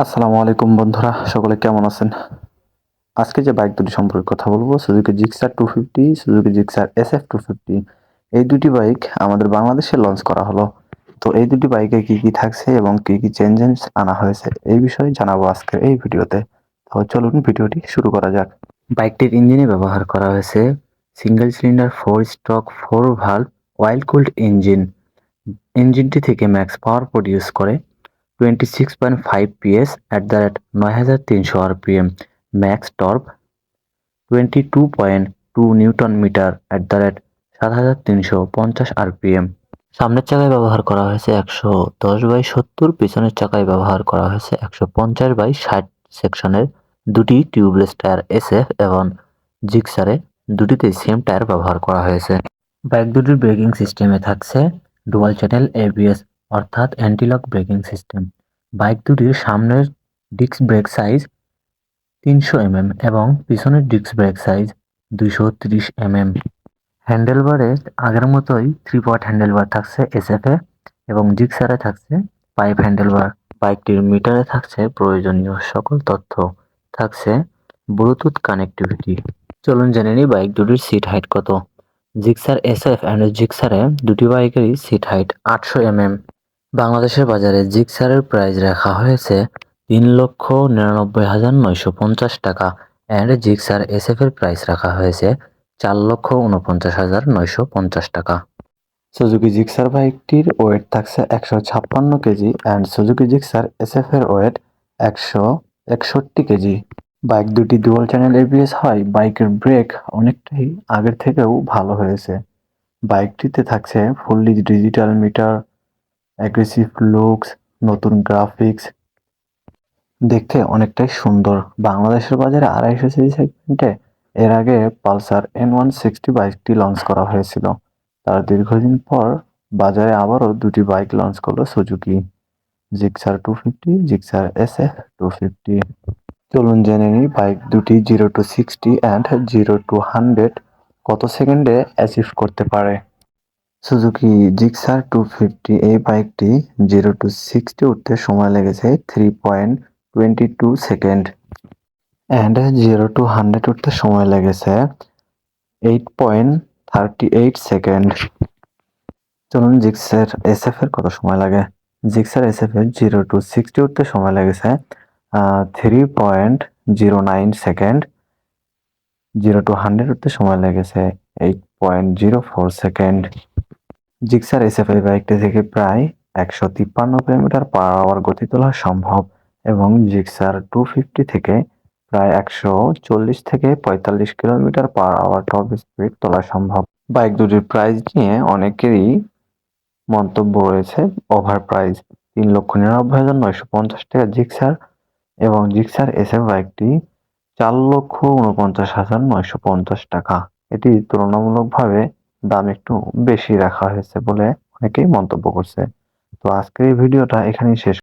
আসসালামু আলাইকুম বন্ধুরা, সকলে কেমন আছেন? আজকে যে বাইক দুটি সম্পর্কে কথা বলবো, Suzuki Gixxer 250, Suzuki Gixxer SF 250। এই দুটি বাইক আমাদের বাংলাদেশে লঞ্চ করা হলো। তো এই দুটি বাইকে কি কি থাকছে এবং কি কি চেঞ্জেস আনা হয়েছে এই বিষয়ে জানাবো আজকে এই ভিডিওতে। তো চলুন ভিডিওটি শুরু করা যাক। বাইকটির ইঞ্জিনে ব্যবহার করা হয়েছে single cylinder 4 stroke 4 valve oil cooled engine. ইঞ্জিনটি থেকে ম্যাক্স পাওয়ার প্রডিউস করে 26.5 PS at the rate 9300 RPM, max torque 22.2 newton metre at the rate 7350 RPM। সামনের চাকায় ব্যবহার করা হয়েছে 110/70, পিছনের চাকায় ব্যবহার করা হয়েছে 150/60 সেকশনের দুটি টিউবলেস টায়ার SF এবং জিক্সারে দুটিতেই সেম টায়ার ব্যবহার করা হয়েছে। বাইক দুটির ব্রেকিং সিস্টেমে থাকছে ডুয়াল চ্যানেল ABS অর্থাৎ অ্যান্টি-লক ব্রেকিং সিস্টেম। বাইক দুটির সামনের ডিস্ক ব্রেক সাইজ 300 এবং পিছনের ডিস্ক ব্রেক সাইজ 230 হ্যান্ডেলবারে আগের মতোই 3 পট হ্যান্ডেলবার থাকছে SF এ এবং জিক্সারে থাকছে পাইপ হ্যান্ডেলবার। বাইকটির মিটারে থাকছে প্রয়োজনীয় সকল তথ্য, থাকছে ব্লুটুথ কানেক্টিভিটি। চলুন জেনে নিই বাইক দুটির সিট হাইট কত। জিক্সার SF অ্যান্ড জিক্সারে দুটি বাইকেরই সিট হাইট 800 বাংলাদেশের বাজারে জিক্সারের প্রাইস রাখা হয়েছে 3,99,950 টাকা অ্যান্ড জিক্সার SF এর প্রাইস রাখা হয়েছে 4,49,950 টাকা। সুজুকি জিক্সার বাইকটির ওয়েট থাকছে 156 KG and Suzuki Gixxer SF এর ওয়েট 161 কেজি। বাইক দুটি ডুয়াল চ্যানেল ABS হয় বাইকের ব্রেক অনেকটাই আগের থেকেও ভালো হয়েছে। বাইকটিতে থাকছে fully digital meter, aggressive looks, নতুন গ্রাফিক্স, দেখতে অনেকটাই সুন্দর। বাংলাদেশের বাজারে 250 সিসি সেগমেন্টে এর আগে পালসার N160 বাইকটি লঞ্চ করা হয়েছিল। তার দীর্ঘদিন পর বাজারে আবারও দুটি বাইক লঞ্চ করলো সুজুকি, জিক্সার 250, জিক্সার SF 250। চলুন জেনে নিই বাইক দুটি 0 to 60 অ্যান্ড 0 to 100 কত সেকেন্ডে অ্যাচিভ করতে পারে। সুজুকি জিক্সার 250 এই বাইকটি 0 to 60 উঠতে সময় লেগেছে 3.22 সেকেন্ড অ্যান্ড 0 to 100 উঠতে সময় লেগেছে 8.38 সেকেন্ড। চলুন জিক্সার SF এর কত সময় লাগে। জিক্সার SF এর 0 to 60 উঠতে সময় লেগেছে 3.09 সেকেন্ড, 0 to 100 উঠতে সময় লেগেছে 8.04 সেকেন্ড। জিক্সার SF এই বাইকটি থেকে প্রায় 153 কিলোমিটার/আওয়ার গতি তোলা সম্ভব এবং জিক্সার 250 থেকে প্রায় 140 থেকে 45 কিলোমিটার/আওয়ার টপ স্পিড তোলা সম্ভব। বাইক দুটির প্রাইস নিয়ে অনেকেরই মন্তব্য রয়েছে ওভার প্রাইস। 3,99,950 টাকা জিক্সার এবং জিক্সার SF বাইকটি 4,49,950 টাকা। এটি তুলনামূলকভাবে দাম একটু বেশি রাখা হয়েছে বলে অনেকেই মন্তব্য করছে। তো আজকের এই ভিডিওটা এখানেই শেষ